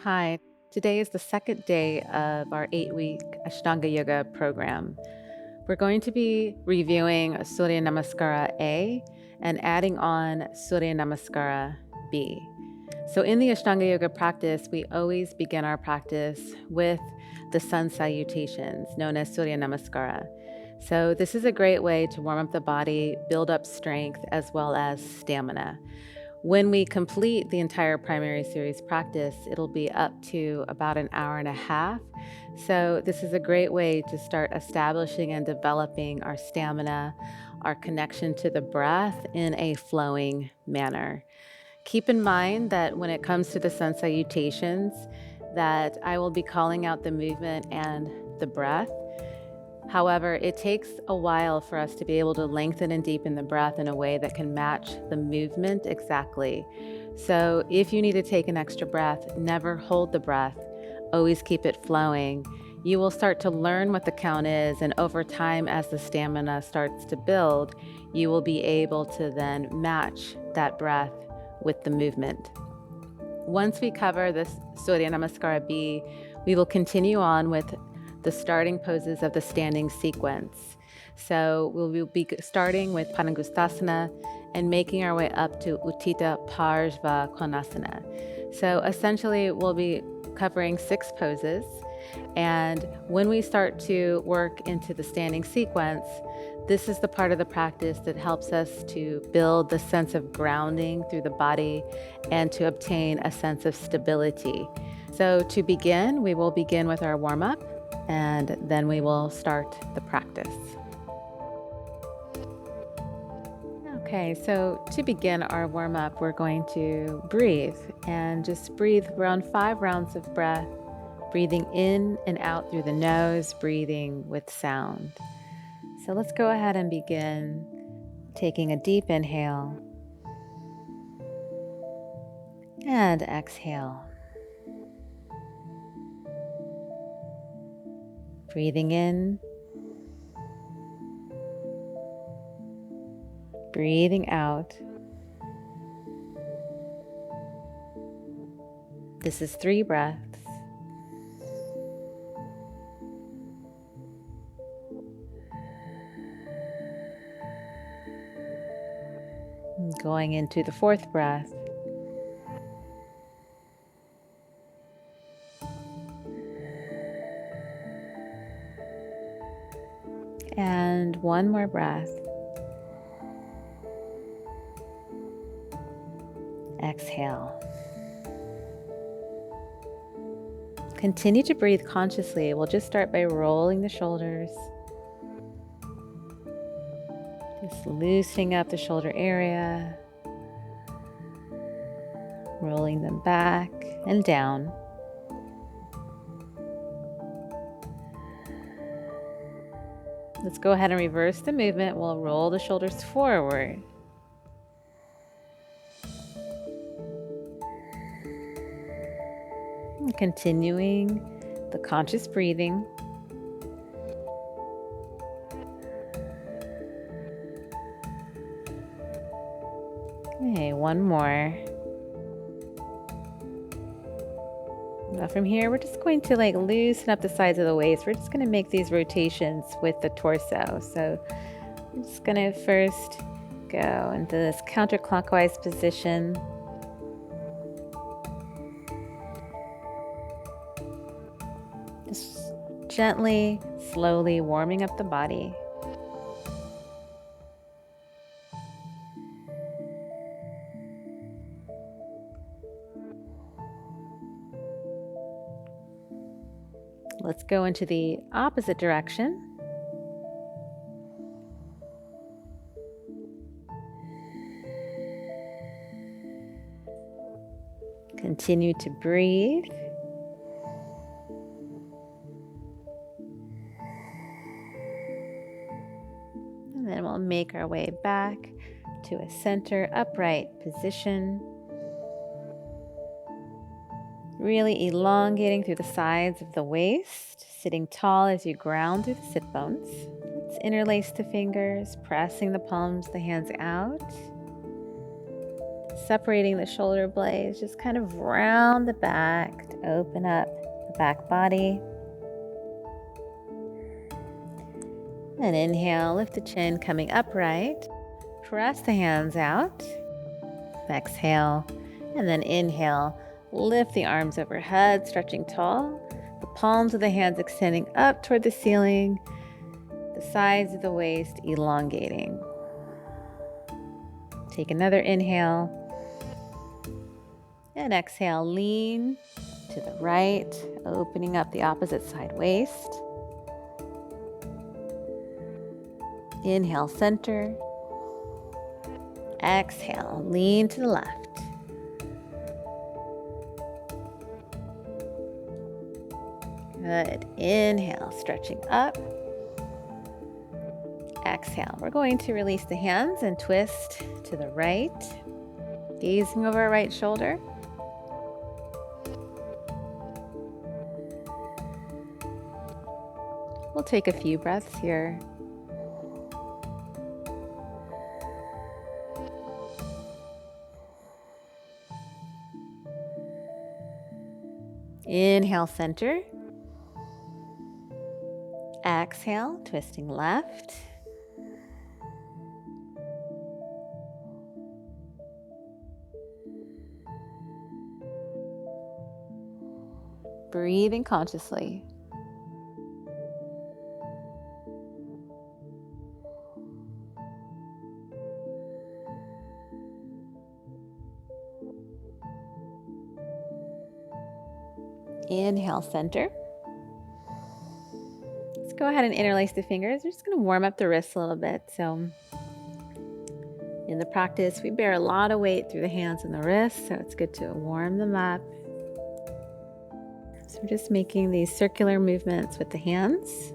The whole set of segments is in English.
Hi, today is the second day of our 8-week Ashtanga Yoga program. We're going to be reviewing Surya Namaskara A and adding on Surya Namaskara B. So, in the Ashtanga Yoga practice, we always begin our practice with the sun salutations, known as Surya Namaskara. So, this is a great way to warm up the body, build up strength, as well as stamina. When we complete the entire primary series practice, it'll be up to about an hour and a half. So, this is a great way to start establishing and developing our stamina, our connection to the breath in a flowing manner. Keep in mind that when it comes to the sun salutations, that I will be calling out the movement and the breath. However, it takes a while for us to be able to lengthen and deepen the breath in a way that can match the movement exactly. So, if you need to take an extra breath, never hold the breath, always keep it flowing. You will start to learn what the count is, and over time, as the stamina starts to build, you will be able to then match that breath with the movement. Once we cover this Surya Namaskara B, we will continue on with the starting poses of the standing sequence. So we'll be starting with Padangusthasana and making our way up to Uttita Parshva Konasana. So essentially, we'll be covering 6 poses. And when we start to work into the standing sequence, this is the part of the practice that helps us to build the sense of grounding through the body and to obtain a sense of stability. So to begin, we will begin with our warm-up, and then we will start the practice. Okay, so to begin our warm-up, we're going to breathe and just breathe around 5 rounds of breath, breathing in and out through the nose, breathing with sound. So let's go ahead and begin taking a deep inhale and exhale. Breathing in, breathing out. This is 3 breaths. Going into the 4th breath. And 1 more breath. Exhale. Continue to breathe consciously. We'll just start by rolling the shoulders. Just loosening up the shoulder area. Rolling them back and down. Let's go ahead and reverse the movement. We'll roll the shoulders forward. And continuing the conscious breathing. Okay, 1 more. Now from here, we're just going to loosen up the sides of the waist. We're just going to make these rotations with the torso. So I'm just going to first go into this counterclockwise position. Just gently, slowly warming up the body. Let's go into the opposite direction. Continue to breathe. And then we'll make our way back to a center upright position. Really elongating through the sides of the waist, sitting tall as you ground through the sit bones. Let's interlace the fingers, pressing the palms of the hands out. separating the shoulder blades, just kind of round the back to open up the back body. And inhale, lift the chin, coming upright. Press the hands out. Exhale, and then inhale. Lift the arms overhead, stretching tall. The palms of the hands extending up toward the ceiling. The sides of the waist elongating. Take another inhale. And exhale, lean to the right, opening up the opposite side waist. Inhale, center. Exhale, lean to the left. Good. Inhale, stretching up. Exhale. We're going to release the hands and twist to the right, gazing over our right shoulder. We'll take a few breaths here. Inhale, center. Exhale, twisting left. Breathing consciously. Inhale, center. Let's go ahead and interlace the fingers. We're just going to warm up the wrists a little bit. So in the practice, we bear a lot of weight through the hands and the wrists, so it's good to warm them up. So we're just making these circular movements with the hands.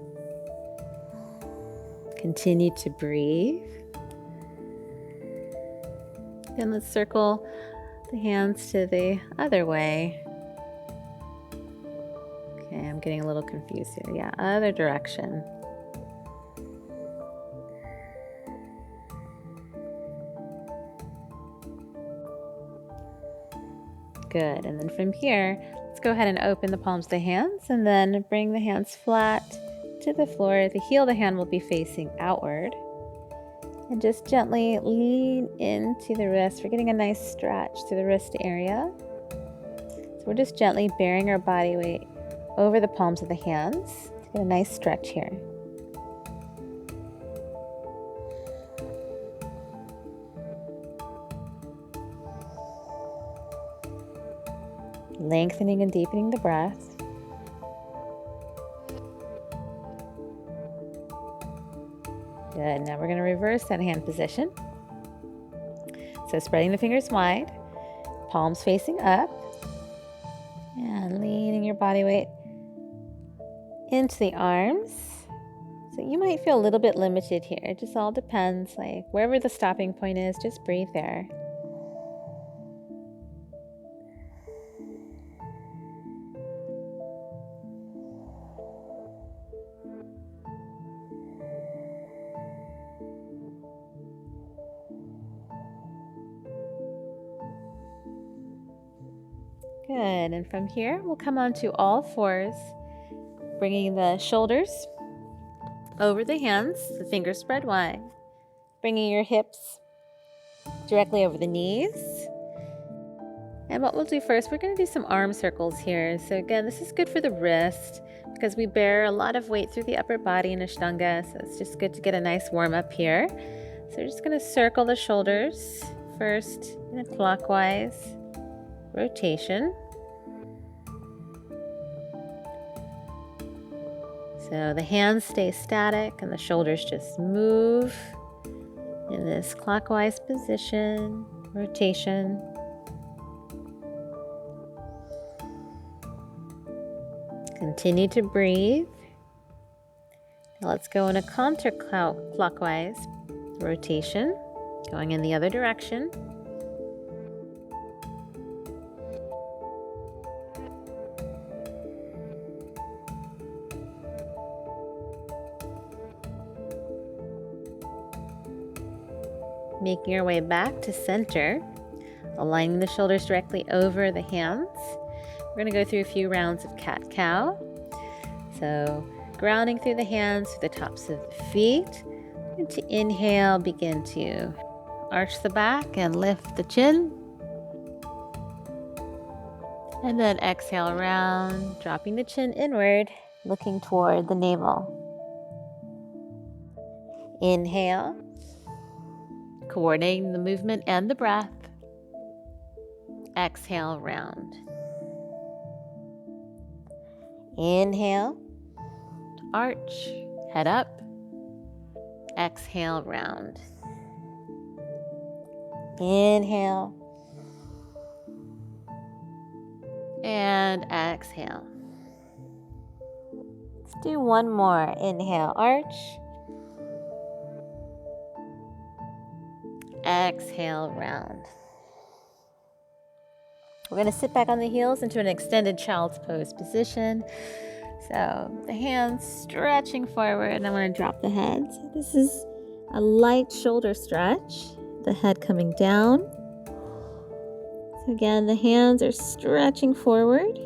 Continue to breathe. Then let's circle the hands to the other way. Okay, I'm getting a little confused here. Yeah, other direction. Good, and then from here, let's go ahead and open the palms of the hands and then bring the hands flat to the floor. The heel of the hand will be facing outward. And just gently lean into the wrist. We're getting a nice stretch to the wrist area. So we're just gently bearing our body weight over the palms of the hands to get a nice stretch here. Lengthening and deepening the breath. Good. Now we're going to reverse that hand position. So spreading the fingers wide, palms facing up, and leaning your body weight into the arms. So you might feel a little bit limited here. It just all depends, like wherever the stopping point is, just breathe there. Good, and from here, we'll come onto all fours, bringing the shoulders over the hands, the fingers spread wide, bringing your hips directly over the knees. And what we'll do first, we're going to do some arm circles here. So again, this is good for the wrist because we bear a lot of weight through the upper body in Ashtanga, so it's just good to get a nice warm up here. So we're just going to circle the shoulders first in a clockwise rotation. So the hands stay static and the shoulders just move in this clockwise position, rotation. Continue to breathe. Now let's go in a counterclockwise rotation, going in the other direction. Making our way back to center. aligning the shoulders directly over the hands. We're going to go through a few rounds of cat-cow. So grounding through the hands, through the tops of the feet. And to inhale, begin to arch the back and lift the chin. And then exhale around, dropping the chin inward, looking toward the navel. Inhale, coordinating the movement and the breath. Exhale, round. Inhale, arch, head up. Exhale, round. Inhale. And exhale. Let's do one more. Inhale, arch. Exhale, round. We're going to sit back on the heels into an extended child's pose position. So the hands stretching forward, and I'm going to drop the head. So this is a light shoulder stretch, the head coming down. So again, the hands are stretching forward.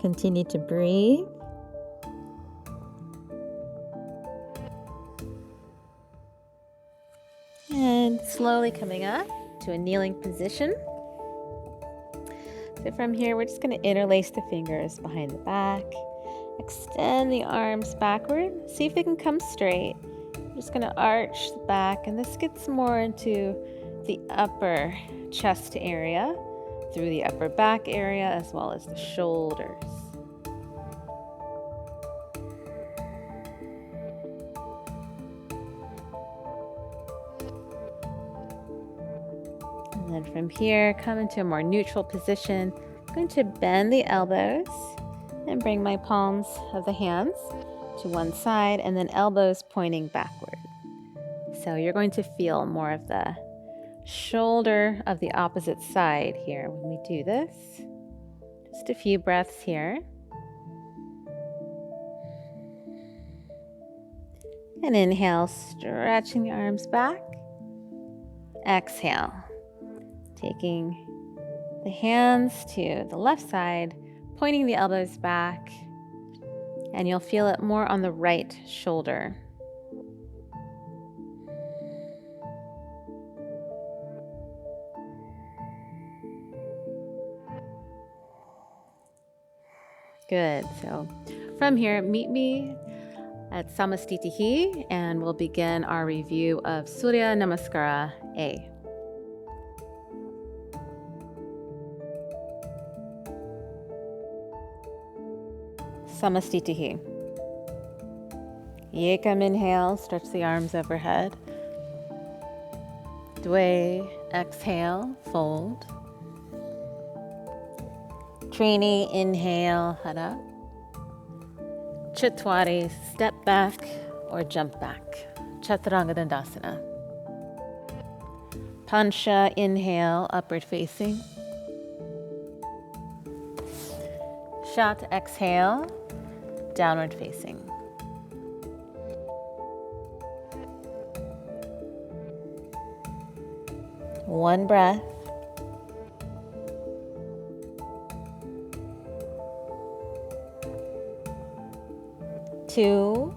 Continue to breathe. And slowly coming up to a kneeling position. So from here, we're just going to interlace the fingers behind the back. Extend the arms backward. See if they can come straight. I'm just going to arch the back, and this gets more into the upper chest area, through the upper back area, as well as the shoulders. And then from here, come into a more neutral position. I'm going to bend the elbows and bring my palms of the hands to one side, and then elbows pointing backward. So you're going to feel more of the shoulder of the opposite side here when we do this. Just a few breaths here. And inhale, stretching the arms back. Exhale, taking the hands to the left side, pointing the elbows back, and you'll feel it more on the right shoulder. Good. So from here, meet me at Samastitihi, and we'll begin our review of Surya Namaskara A. Samastitihi. Yekam, inhale, stretch the arms overhead. Dwe, exhale, fold. Trini, inhale, head up. Chatwari, step back or jump back. Chaturanga Dandasana. Pancha, inhale, upward facing. Shat, exhale, downward facing. One breath. Two.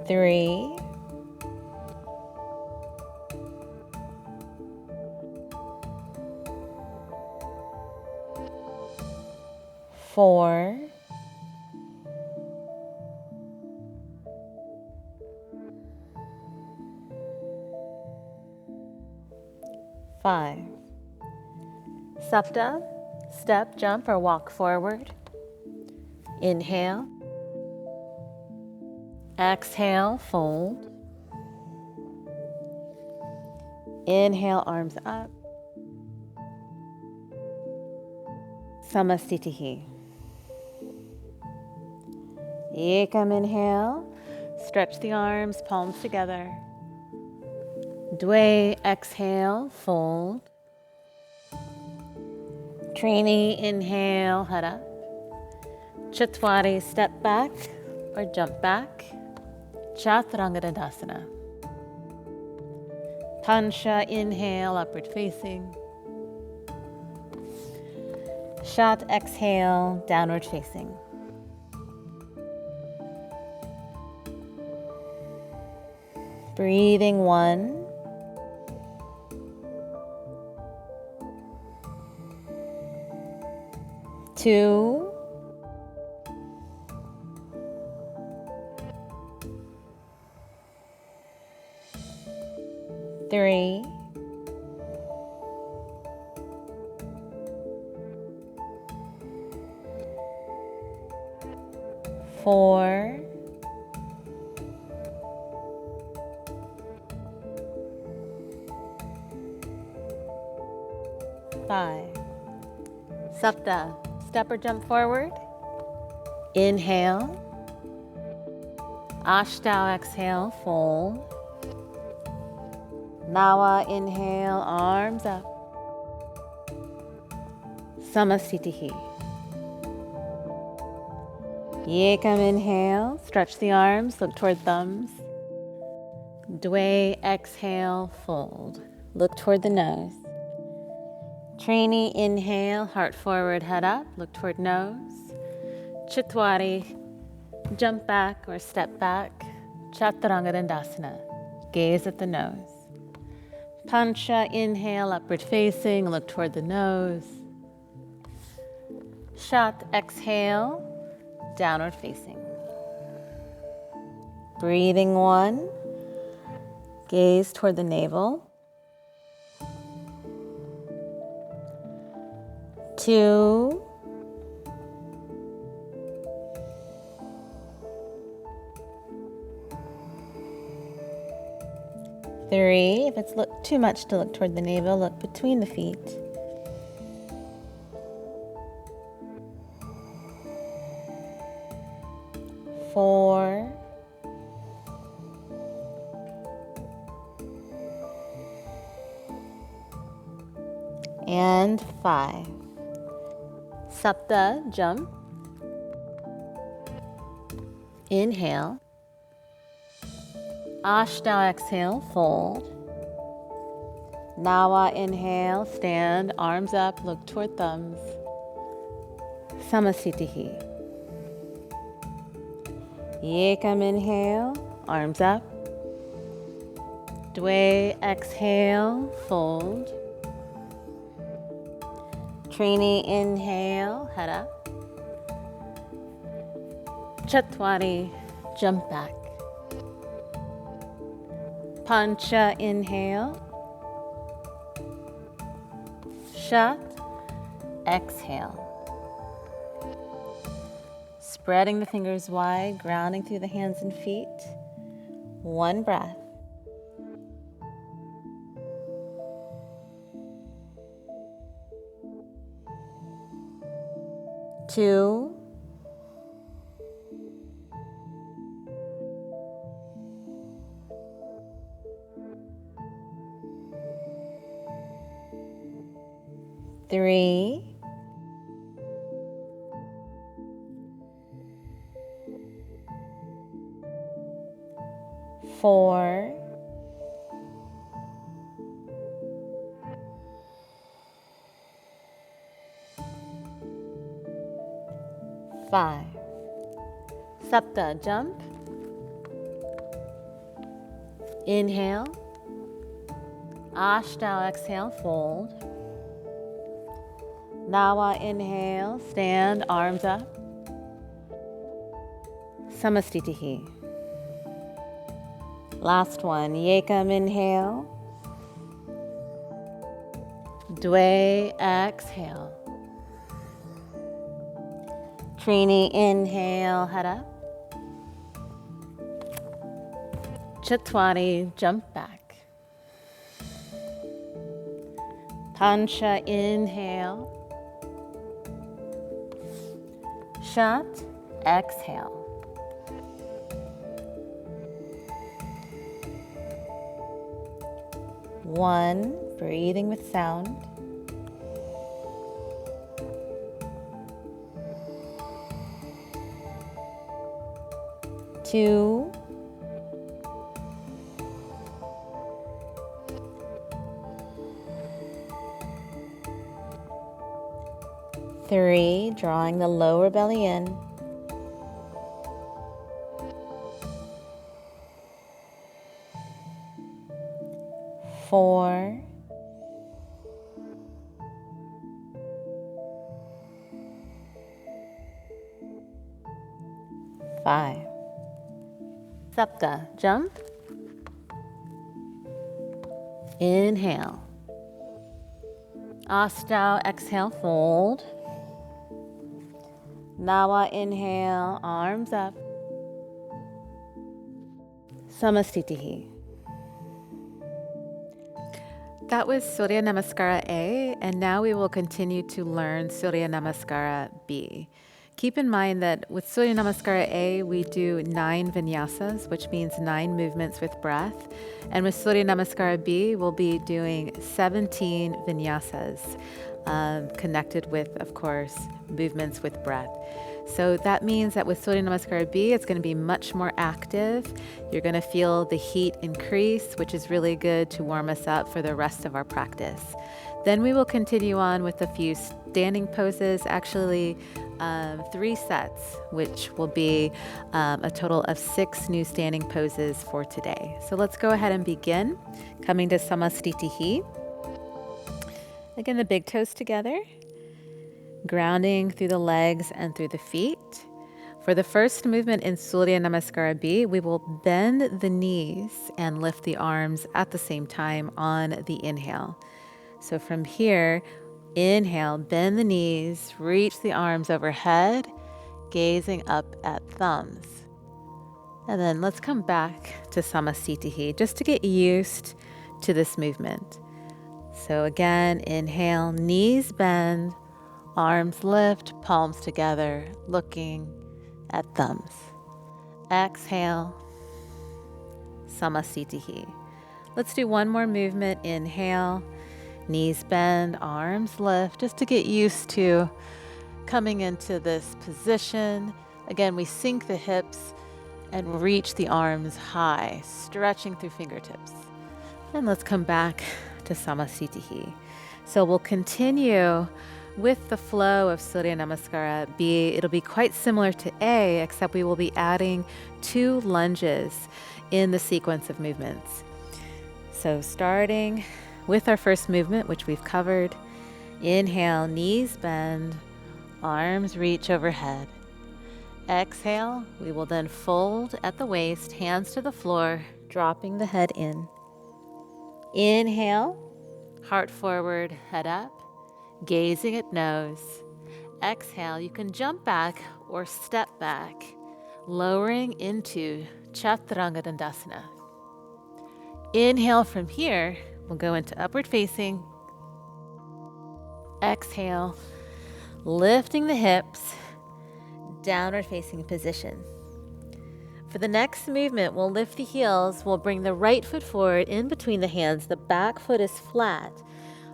Three. Four. Five. Sapta, step, jump, or walk forward. Inhale. Exhale, fold. Inhale, arms up. Samastitihi. Ekam, inhale. Stretch the arms, palms together. Dwe, exhale, fold. Trini, inhale, head up. Chatwari, step back or jump back. Chaturanga Dandasana. Pansha, inhale, upward facing. Shat, exhale, downward facing. Breathing 1. 2. 3. 4. 5. Sapta. Step or jump forward. Inhale. Ashtanga, exhale, fold. Nawa, inhale, arms up. Samasthitihi. Yekam, inhale, stretch the arms, look toward thumbs. Dwe, exhale, fold. Look toward the nose. Trini, inhale, heart forward, head up, look toward nose. Chitwari, jump back or step back. Chaturanga Dandasana, gaze at the nose. Pancha, inhale, upward facing, look toward the nose. Shat, exhale, downward facing. Breathing 1, gaze toward the navel. 2. 3. If it's too much to look toward the navel, look between the feet. 4. 5. Sapta, jump. Inhale. Ashtanga, exhale, fold. Nawa, inhale, stand, arms up, look toward thumbs. Samasthitihi. Yekam, inhale, arms up. Dwe, exhale, fold. Trini, inhale, head up. Chatwari, jump back. Pancha, inhale. Shat, exhale. Spreading the fingers wide, grounding through the hands and feet. 1 breath. Two. 3. 4. 5. Sapta, jump. Inhale. Ashtanga, exhale, fold. Nawa, inhale, stand, arms up. Samasthitihi. Last one, Yekam, inhale. Dwe, exhale. Trini, inhale, head up. Chatwari, jump back. Pancha, inhale. Shat, exhale. 1, breathing with sound. 2, 3, drawing the lower belly in. 4, 5. Sapta, jump. Inhale. Ashta, exhale, fold. Nawa, inhale, arms up. Samastitihi. That was Surya Namaskara A, and now we will continue to learn Surya Namaskara B. Keep in mind that with Surya Namaskara A, we do 9 vinyasas, which means 9 movements with breath. And with Surya Namaskara B, we'll be doing 17 vinyasas, connected with, of course, movements with breath. So that means that with Surya Namaskara B, it's going to be much more active. You're going to feel the heat increase, which is really good to warm us up for the rest of our practice. Then we will continue on with a few standing poses, actually 3 sets, which will be a total of 6 new standing poses for today. So let's go ahead and begin, coming to Samastitihi. Again, the big toes together, grounding through the legs and through the feet. For the first movement in Surya Namaskara B, we will bend the knees and lift the arms at the same time on the inhale. So from here, inhale, bend the knees, reach the arms overhead, gazing up at thumbs. And then let's come back to Samastitihi just to get used to this movement. So again, inhale, knees bend, arms lift, palms together, looking at thumbs. Exhale, Samastitihi. Let's do one more movement. Inhale, knees bend, arms lift, just to get used to coming into this position. Again, we sink the hips and reach the arms high, stretching through fingertips. And let's come back to Samastitihi. So we'll continue with the flow of Surya Namaskara B. It'll be quite similar to A, except we will be adding 2 lunges in the sequence of movements. So starting with our first movement, which we've covered, inhale, knees bend, arms reach overhead. Exhale, we will then fold at the waist, hands to the floor, dropping the head in. Inhale, heart forward, head up, gazing at nose. Exhale, you can jump back or step back, lowering into Chaturanga Dandasana. Inhale from here, we'll go into upward facing. Exhale, lifting the hips, downward facing position. For the next movement, we'll lift the heels. We'll bring the right foot forward in between the hands. The back foot is flat,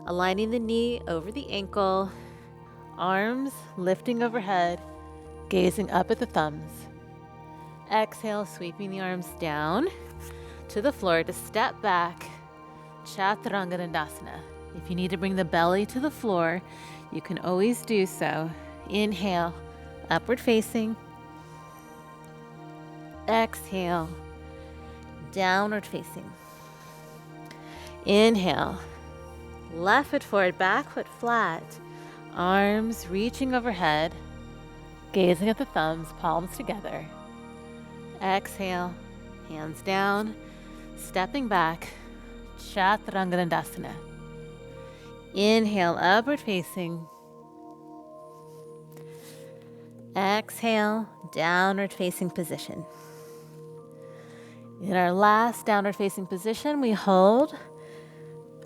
aligning the knee over the ankle, arms lifting overhead, gazing up at the thumbs. Exhale, sweeping the arms down to the floor to step back, Chaturanga Dandasana. If you need to bring the belly to the floor, you can always do so. Inhale, upward facing. Exhale, downward facing. Inhale, left foot forward, back foot flat, arms reaching overhead, gazing at the thumbs, palms together. Exhale, hands down, stepping back, Chaturanga Dandasana. Inhale, upward facing. Exhale, downward facing position. In our last downward facing position, we hold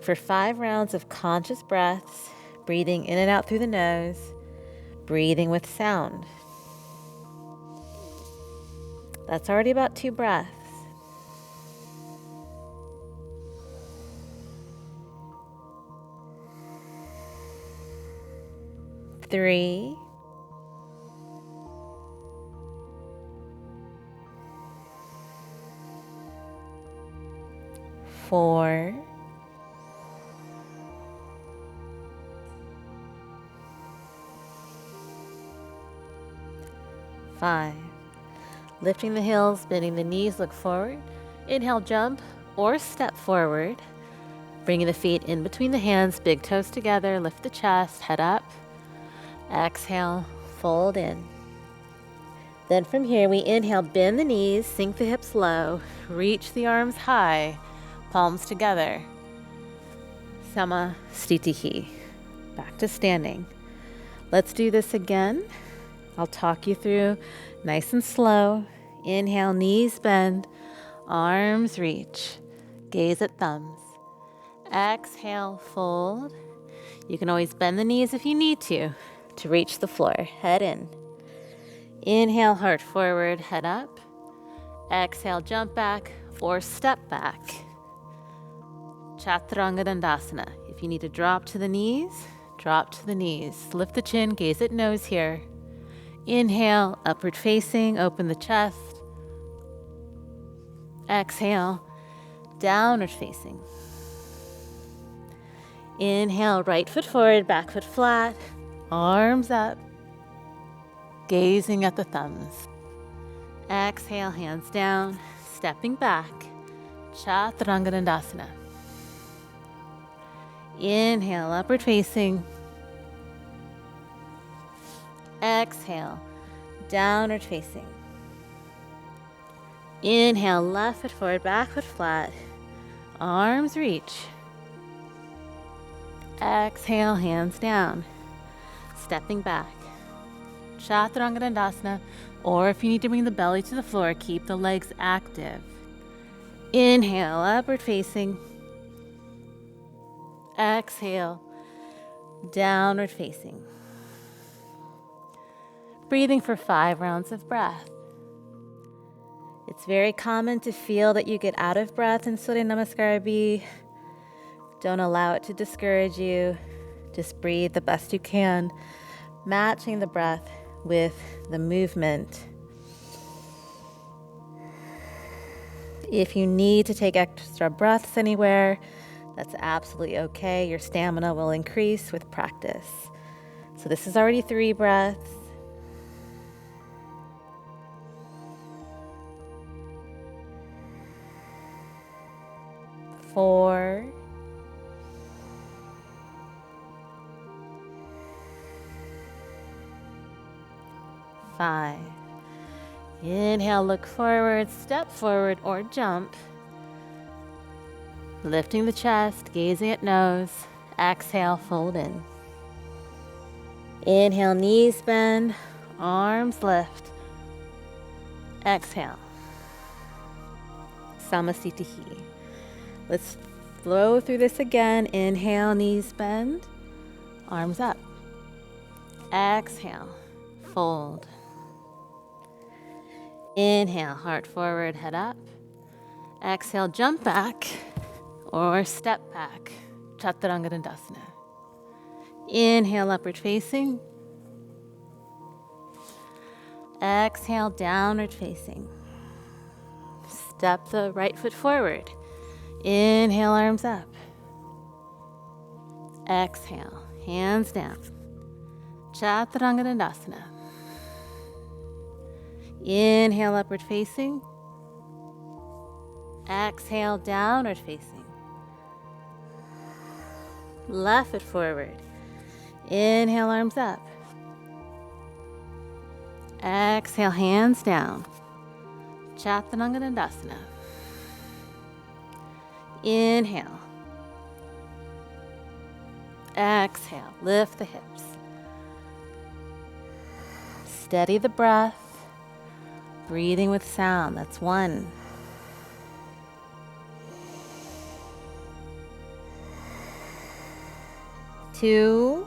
for 5 rounds of conscious breaths, breathing in and out through the nose, breathing with sound. That's already about 2 breaths. 3, 4, 5. Lifting the heels, bending the knees, look forward. Inhale, jump or step forward. Bringing the feet in between the hands, big toes together, lift the chest, head up. Exhale, fold in. Then from here, we inhale, bend the knees, sink the hips low, reach the arms high, palms together. Samastitihi. Back to standing. Let's do this again. I'll talk you through nice and slow. Inhale, knees bend, arms reach, gaze at thumbs. Exhale, fold. You can always bend the knees if you need to reach the floor. Head in. Inhale, heart forward, head up. Exhale, jump back or step back. Chaturanga Dandasana. If you need to drop to the knees, drop to the knees. Lift the chin, gaze at nose here. Inhale, upward facing, open the chest. Exhale, downward facing. Inhale, right foot forward, back foot flat, arms up, gazing at the thumbs. Exhale, hands down, stepping back, Chaturanga Dandasana. Inhale, upward facing. Exhale, downward facing. Inhale, left foot forward, back foot flat, arms reach. Exhale, hands down, stepping back. Chaturanga Dandasana, or if you need to bring the belly to the floor, keep the legs active. Inhale, upward facing. Exhale, downward facing. Breathing for 5 rounds of breath. It's very common to feel that you get out of breath in Surya Namaskara B. Don't allow it to discourage you. Just breathe the best you can, matching the breath with the movement. If you need to take extra breaths anywhere, that's absolutely okay. Your stamina will increase with practice. So this is already 3 breaths. 4, 5. Inhale, look forward, step forward or jump. Lifting the chest, gazing at nose. Exhale, fold in. Inhale, knees bend, arms lift. Exhale. Samastitihi. Let's flow through this again. Inhale, knees bend, arms up. Exhale, fold. Inhale, heart forward, head up. Exhale, jump back or step back. Chaturanga Dandasana. Inhale, upward facing. Exhale, downward facing. Step the right foot forward. Inhale, arms up. Exhale, hands down. Chaturanga Dandasana. Inhale, upward facing. Exhale, downward facing. Left foot forward. Inhale, arms up. Exhale, hands down. Chaturanga Dandasana. Inhale. Exhale, lift the hips. Steady the breath. Breathing with sound. That's 1. 2.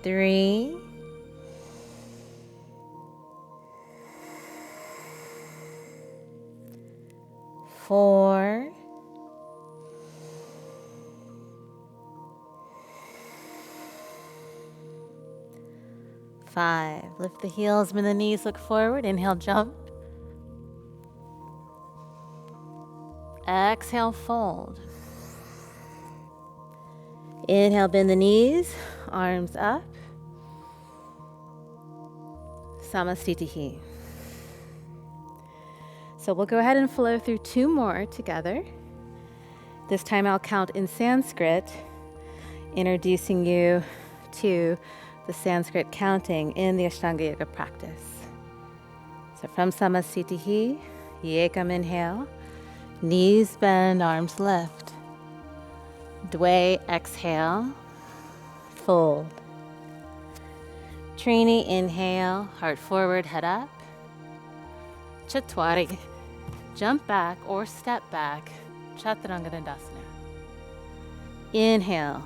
3. 4. 5. Lift the heels, bend the knees, look forward. Inhale, jump. Exhale, fold. Inhale, bend the knees, arms up. Samastitihi. So we'll go ahead and flow through 2 more together. This time I'll count in Sanskrit, introducing you to the Sanskrit counting in the Ashtanga Yoga practice. So from Samastitihi, Yekam inhale, knees bend, arms lift. Dve exhale, fold. Trini inhale, heart forward, head up. Chatwari, jump back or step back, Chaturanga Dandasana. Inhale,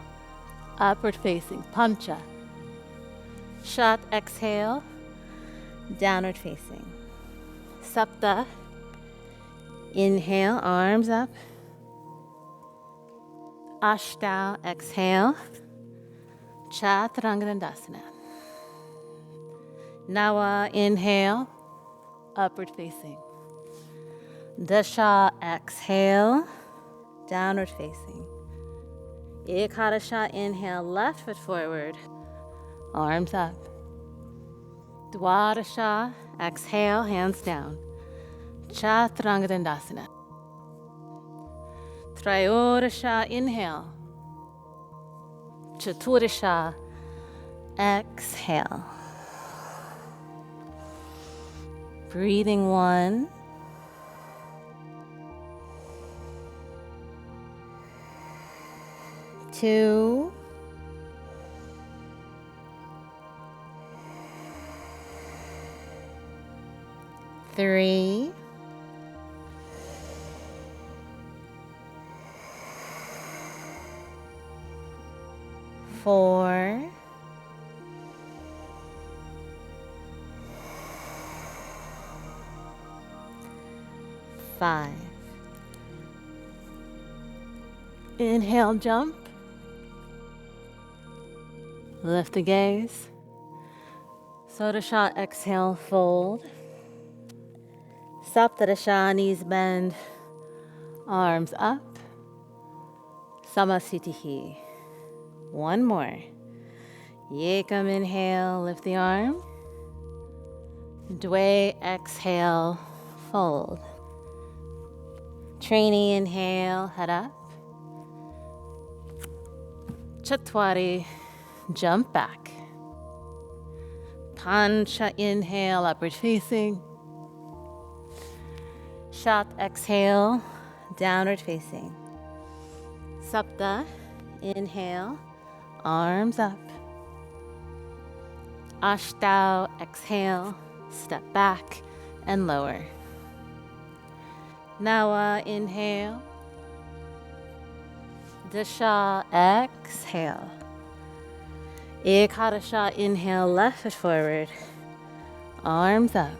upward facing, Pancha. Shat, exhale, downward facing. Sapta, inhale, arms up. Ashta, exhale, Chaturanga Dandasana. Nawa, inhale, upward facing. Dasha, exhale, downward facing. Ekadasha, inhale, left foot forward, arms up. Dwadasha, exhale, hands down. Chaturanga Dandasana. Trayodasha, inhale. Chaturasha, exhale. Breathing 1. 2. 3. 4. 5. Inhale, jump. Lift the gaze. Sodasha, exhale, fold. Saptadasha, knees bend, arms up. Samasthitihi. 1 more. Yekam inhale, lift the arm. Dve exhale, fold. Trini inhale, head up. Chatwari, jump back. Pancha inhale, upward facing. Shat exhale, downward facing. Sapta, inhale, arms up. Ashtau, exhale, step back and lower. Nawa, inhale. Dasha, exhale. Ekadasha, inhale, left foot forward, arms up.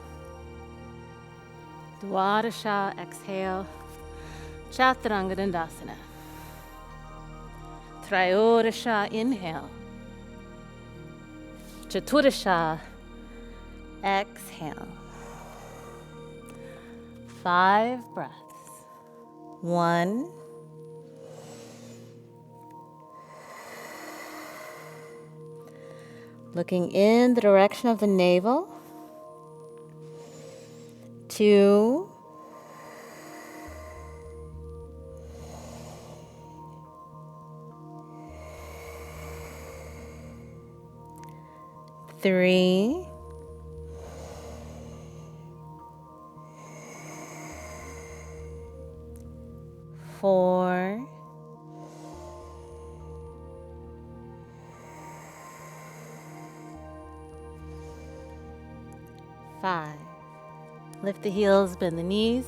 Dwadasha, exhale, Chaturanga Dandasana. Trayodasha, inhale. Chaturasha, exhale. 5 breaths. 1. 'Looking in the direction of the navel. 2. 3. 4. 5. Lift the heels, bend the knees.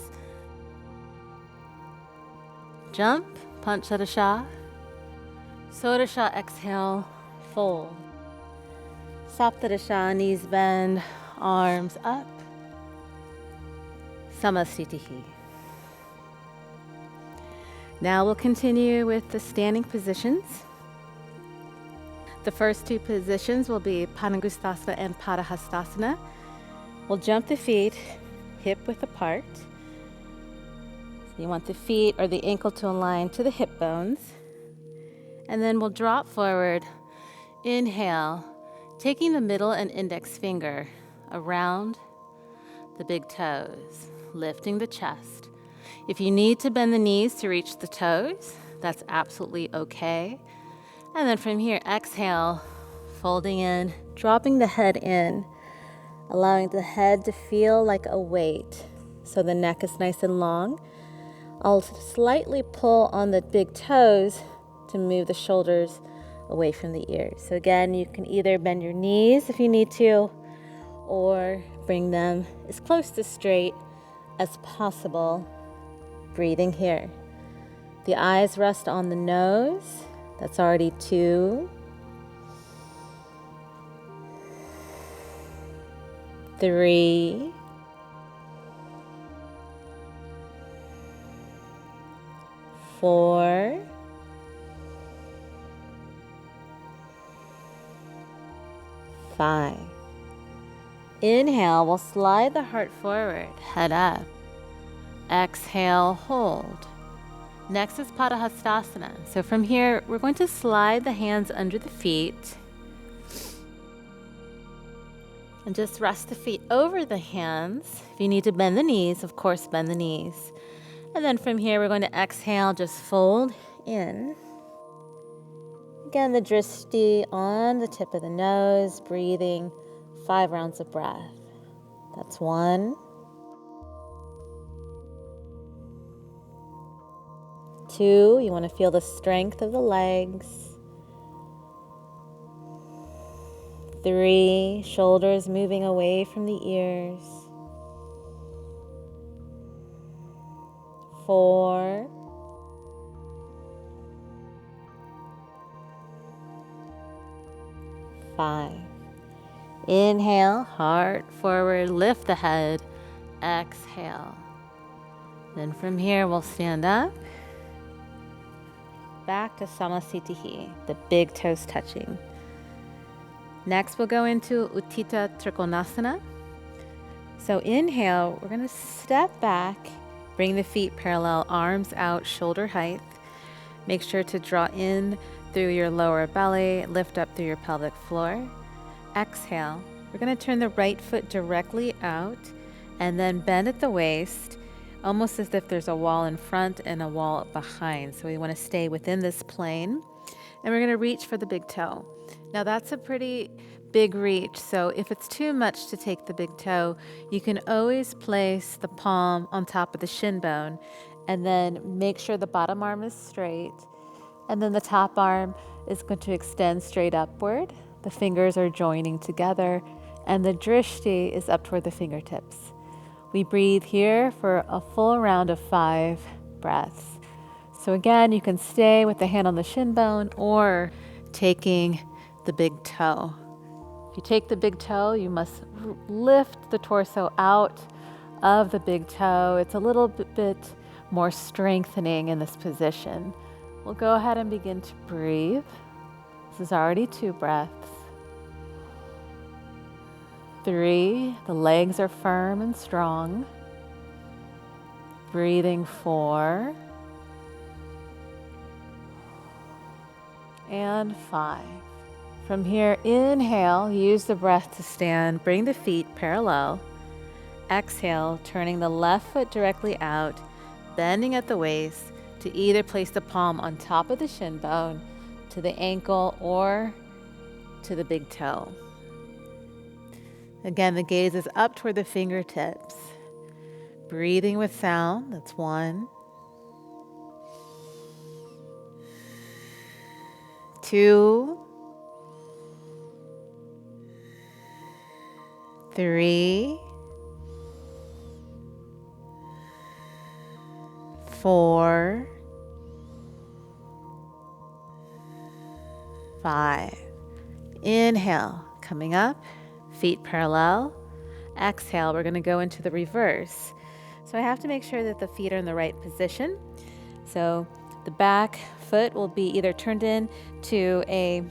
Jump, Panchadasha. Sodasha, exhale, fold. Saptadasha, knees bend, arms up. Samasthitihi. Now we'll continue with the standing positions. The first two positions will be Padangusthasana and Padahastasana. We'll jump the feet hip width apart. So you want the feet or the ankle to align to the hip bones. And then we'll drop forward. Inhale, taking the middle and index finger around the big toes, lifting the chest. If you need to bend the knees to reach the toes, that's absolutely okay. And then from here, exhale, folding in, dropping the head in, allowing the head to feel like a weight. So the neck is nice and long. I'll slightly pull on the big toes to move the shoulders away from the ears. So again, you can either bend your knees if you need to, or bring them as close to straight as possible. Breathing here. The eyes rest on the nose. That's already 2. 3. 4. 5. Inhale, we'll slide the heart forward, head up. Exhale, hold. Next is Padahastasana. So from here, we're going to slide the hands under the feet and just rest the feet over the hands. If you need to bend the knees, of course, bend the knees. And then from here, we're going to exhale, just fold in. Again, the drishti on the tip of the nose, breathing 5 rounds of breath. That's 1. 2, you want to feel the strength of the legs. 3, shoulders moving away from the ears. 4. 5. Inhale, heart forward, lift the head. Exhale. Then from here, we'll stand up. Back to Samasthiti, the big toes touching. Next, we'll go into Utthita Trikonasana. So inhale, we're going to step back, bring the feet parallel, arms out, shoulder height. Make sure to draw in through your lower belly, lift up through your pelvic floor. Exhale, we're going to turn the right foot directly out and then bend at the waist, almost as if there's a wall in front and a wall behind. So we want to stay within this plane. And we're going to reach for the big toe. Now that's a pretty big reach. So if it's too much to take the big toe, you can always place the palm on top of the shin bone and then make sure the bottom arm is straight. And then the top arm is going to extend straight upward. The fingers are joining together and the drishti is up toward the fingertips. We breathe here for a full round of 5 breaths. So again, you can stay with the hand on the shin bone or taking the big toe. If you take the big toe, you must lift the torso out of the big toe. It's a little bit more strengthening in this position. We'll go ahead and begin to breathe. This is already 2 breaths. 3, the legs are firm and strong. Breathing 4. And 5. From here, inhale, use the breath to stand, bring the feet parallel. Exhale, turning the left foot directly out, bending at the waist to either place the palm on top of the shin bone, to the ankle, or to the big toe. Again, the gaze is up toward the fingertips. Breathing with sound, that's 1. 2. 3. 4. 5. Inhale, coming up. Feet parallel. Exhale, we're going to go into the reverse. So I have to make sure that the feet are in the right position. So the back foot will be either turned in to a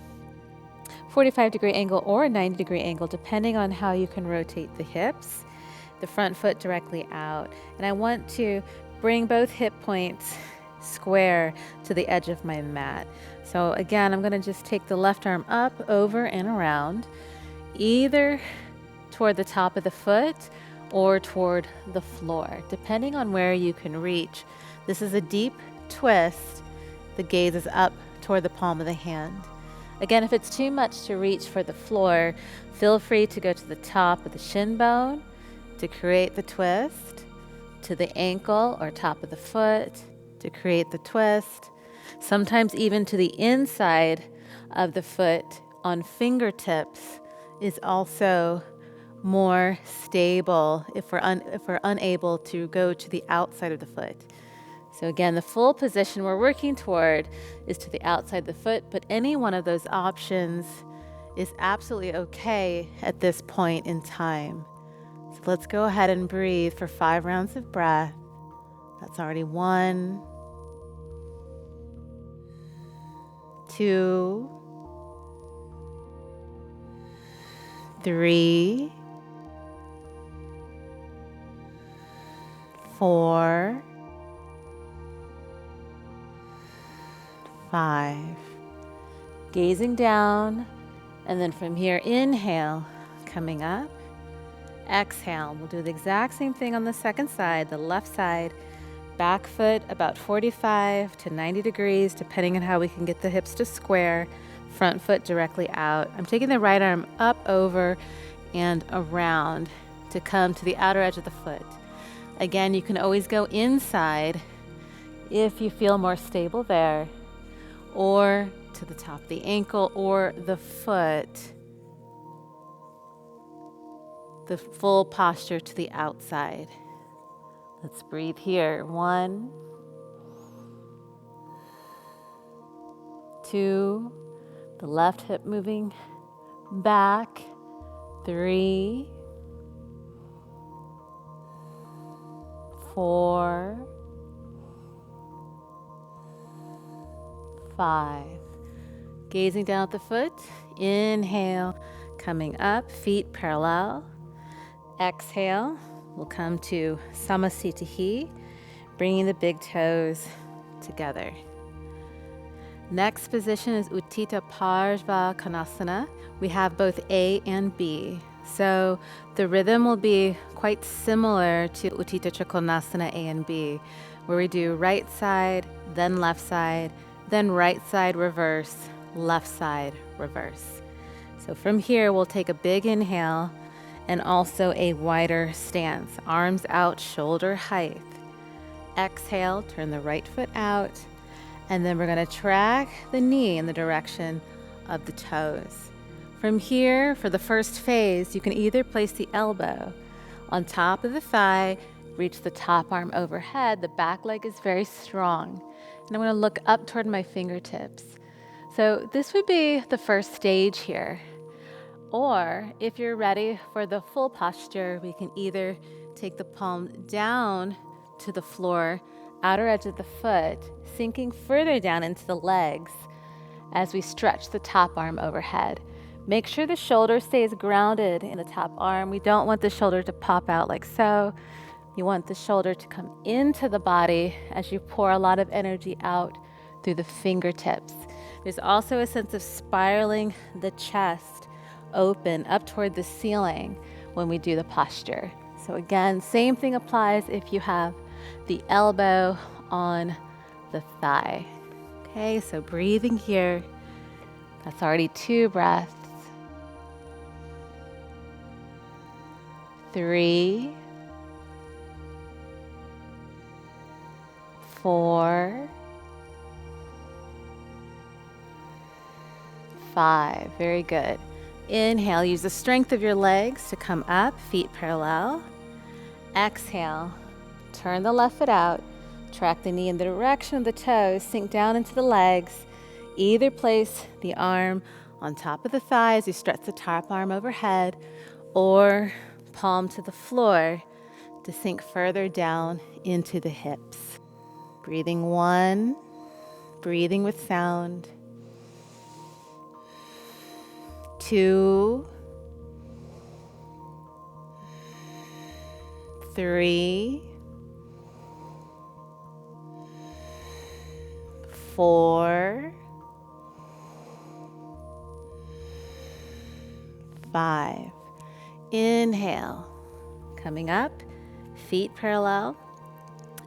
45-degree angle or a 90-degree angle, depending on how you can rotate the hips. The front foot directly out. And I want to bring both hip points square to the edge of my mat. So again, I'm going to just take the left arm up, over, and around, either toward the top of the foot or toward the floor, depending on where you can reach. This is a deep twist. The gaze is up toward the palm of the hand. Again, if it's too much to reach for the floor, feel free to go to the top of the shin bone to create the twist, to the ankle or top of the foot to create the twist, sometimes even to the inside of the foot on fingertips is also more stable if we're unable to go to the outside of the foot. So again, the full position we're working toward is to the outside of the foot, but any one of those options is absolutely okay at this point in time. So let's go ahead and breathe for 5 rounds of breath. That's already 1, 2, 3, 4, 5. Gazing down, and then from here, inhale, coming up. Exhale. We'll do the exact same thing on the second side, the left side. Back foot about 45 to 90 degrees, depending on how we can get the hips to square. Front foot directly out. I'm taking the right arm up, over, and around to come to the outer edge of the foot. Again, you can always go inside if you feel more stable there, or to the top of the ankle or the foot. The full posture to the outside. Let's breathe here. 1, 2, the left hip moving back. 3, 4, 5. Gazing down at the foot. Inhale, coming up, feet parallel. Exhale, we'll come to Samasthiti, bringing the big toes together. Next position is Utthita Parshva Konasana. We have both A and B. So the rhythm will be quite similar to Utthita Trikonasana A and B, where we do right side, then left side, then right side reverse, left side reverse. So from here, we'll take a big inhale and also a wider stance, arms out, shoulder height. Exhale, turn the right foot out, and then we're going to track the knee in the direction of the toes. From here, for the first phase, you can either place the elbow on top of the thigh, reach the top arm overhead. The back leg is very strong. And I'm going to look up toward my fingertips. So this would be the first stage here. Or if you're ready for the full posture, we can either take the palm down to the floor, outer edge of the foot, sinking further down into the legs as we stretch the top arm overhead. Make sure the shoulder stays grounded in the top arm. We don't want the shoulder to pop out like so. You want the shoulder to come into the body as you pour a lot of energy out through the fingertips. There's also a sense of spiraling the chest open up toward the ceiling when we do the posture. So again, same thing applies if you have the elbow on the thigh. Okay, so breathing here. That's already 2 breaths. 3, 4, 5. Very good. Inhale, use the strength of your legs to come up, feet parallel. Exhale, turn the left foot out, track the knee in the direction of the toes, sink down into the legs. Either place the arm on top of the thigh as you stretch the top arm overhead, or palm to the floor to sink further down into the hips. Breathing 1, breathing with sound. 2, 3, 4, 5. Inhale, coming up, feet parallel.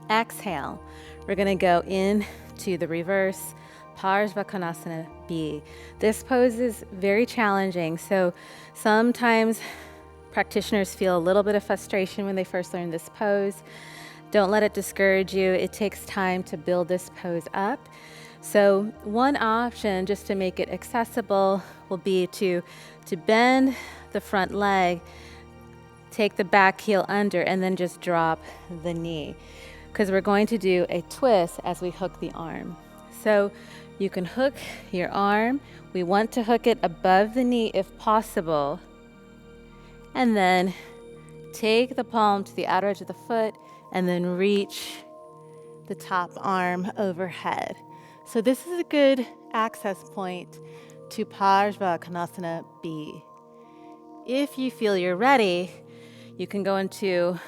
Exhale, we're going to go into the reverse Parsvakonasana B. This pose is very challenging, so sometimes practitioners feel a little bit of frustration when they first learn this pose. Don't let it discourage you. It takes time to build this pose up. So one option, just to make it accessible, will be to bend the front leg, take the back heel under, and then just drop the knee, because we're going to do a twist as we hook the arm. So you can hook your arm. We want to hook it above the knee if possible. And then take the palm to the outer edge of the foot and then reach the top arm overhead. So this is a good access point to Parsvakonasana B. If you feel you're ready, you can go into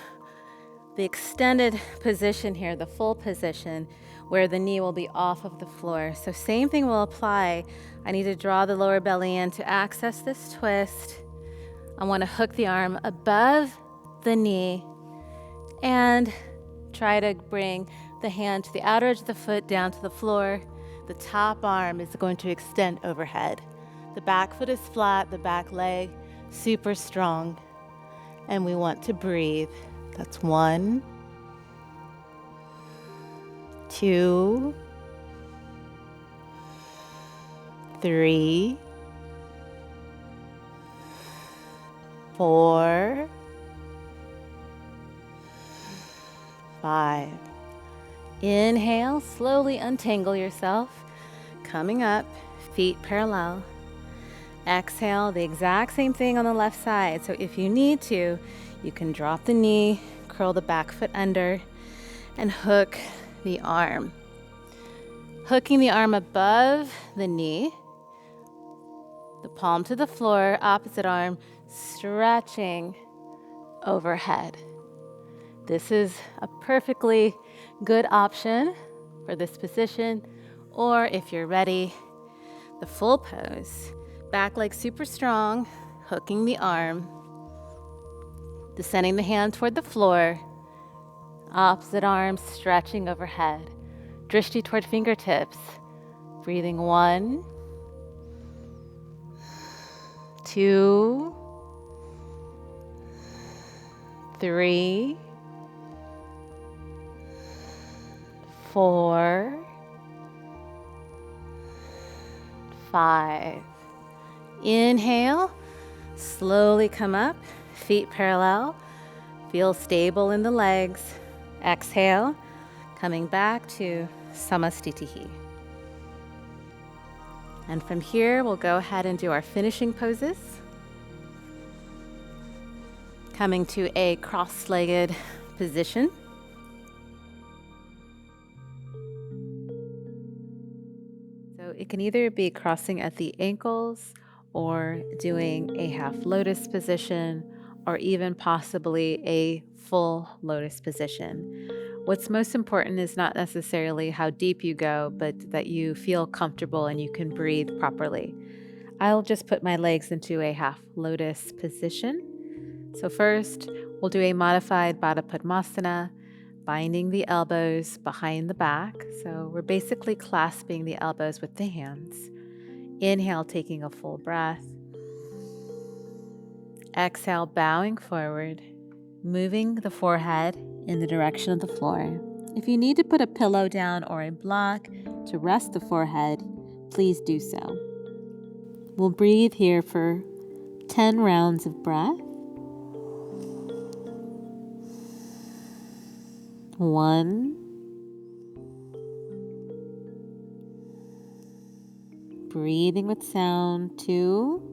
the extended position here, the full position, where the knee will be off of the floor. So same thing will apply. I need to draw the lower belly in to access this twist. I want to hook the arm above the knee and try to bring the hand to the outer edge of the foot down to the floor. The top arm is going to extend overhead. The back foot is flat, the back leg super strong. And we want to breathe. That's 1, 2, 3, 4, 5. Inhale, slowly untangle yourself. Coming up, feet parallel. Exhale, the exact same thing on the left side. So if you need to, you can drop the knee, curl the back foot under, and hook the arm. Hooking the arm above the knee, the palm to the floor, opposite arm stretching overhead. This is a perfectly good option for this position, or if you're ready, the full pose. Back leg super strong, hooking the arm, descending the hand toward the floor, opposite arm stretching overhead, drishti toward fingertips, breathing 1, 2, 3, 4, 5. Inhale, slowly come up, feet parallel, feel stable in the legs. Exhale, coming back to Samastitihi. And from here, we'll go ahead and do our finishing poses. Coming to a cross-legged position. So it can either be crossing at the ankles or doing a half lotus position, or even possibly a full lotus position. What's most important is not necessarily how deep you go, but that you feel comfortable and you can breathe properly. I'll just put my legs into a half lotus position. So first, we'll do a modified Baddha Padmasana, binding the elbows behind the back. So we're basically clasping the elbows with the hands. Inhale, taking a full breath. Exhale, bowing forward, moving the forehead in the direction of the floor. If you need to put a pillow down or a block to rest the forehead, please do so. We'll breathe here for 10 rounds of breath. 1, breathing with sound. 2,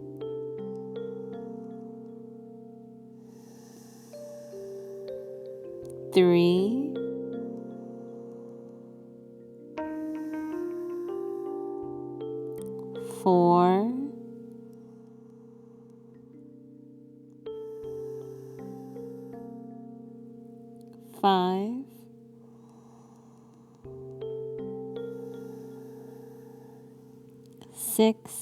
3, 4, 5, 6,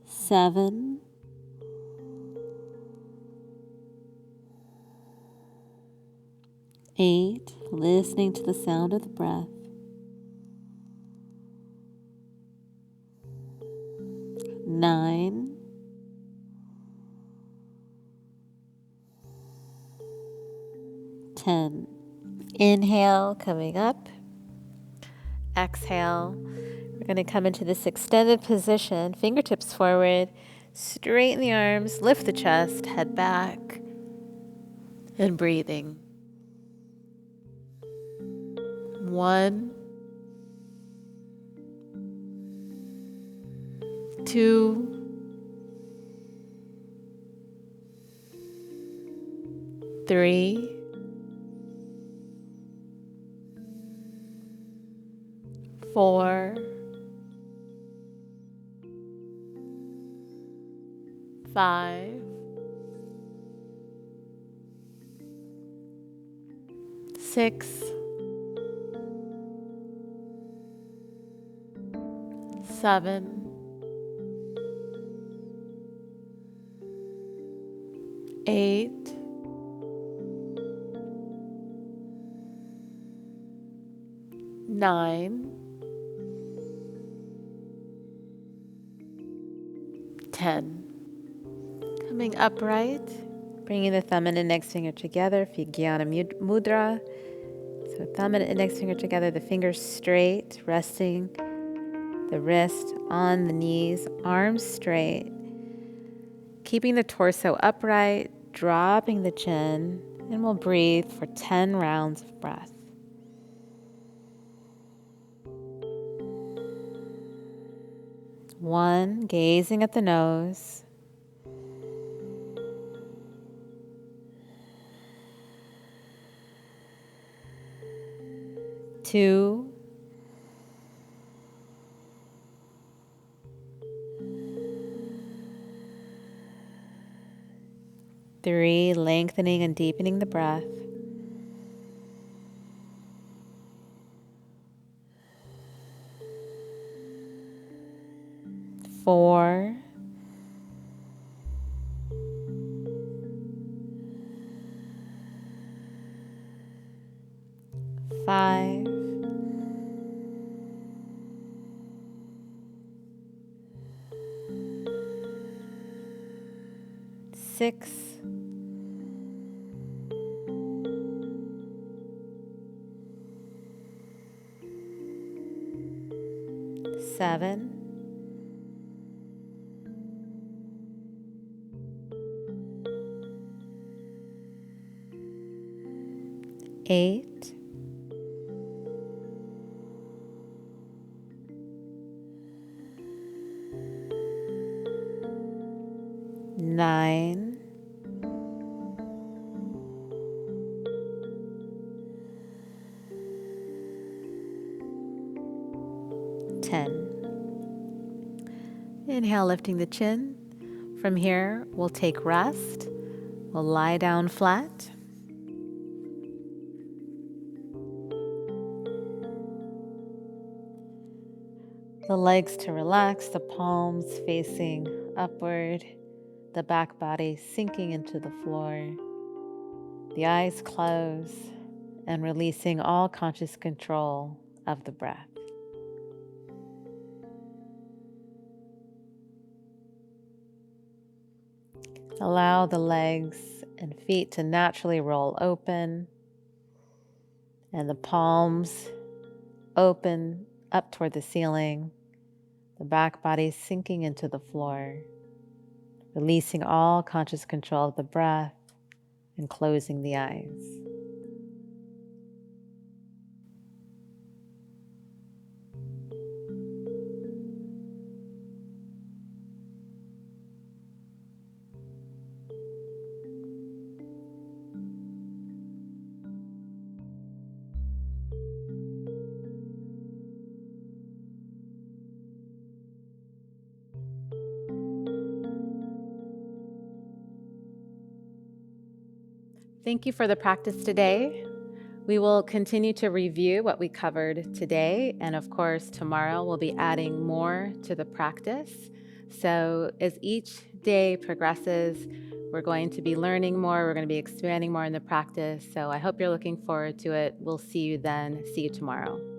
7, 8, listening to the sound of the breath. 9, 10. Inhale, coming up. Exhale. We're going to come into this extended position, fingertips forward, straighten the arms, lift the chest, head back, and breathing. 1, 2, 3, 4, 5, 6, 7, 8, 9, 10. Coming upright, bringing the thumb and index finger together, Vigyana Mudra. So thumb and index finger together, the fingers straight, resting the wrist on the knees, arms straight. Keeping the torso upright, dropping the chin, and we'll breathe for 10 rounds of breath. 1, gazing at the nose. 2, 3, lengthening and deepening the breath. 4, 5, 6, 7, 8, 9, 10. Inhale, lifting the chin. From here, we'll take rest. We'll lie down flat. The legs to relax, the palms facing upward, the back body sinking into the floor, the eyes close, and releasing all conscious control of the breath. Allow the legs and feet to naturally roll open, and the palms open up toward the ceiling, the back body sinking into the floor, releasing all conscious control of the breath and closing the eyes. Thank you for the practice today. We will continue to review what we covered today, and of course, tomorrow we'll be adding more to the practice. So, as each day progresses, we're going to be learning more, we're going to be expanding more in the practice. So, I hope you're looking forward to it. We'll see you then. See you tomorrow.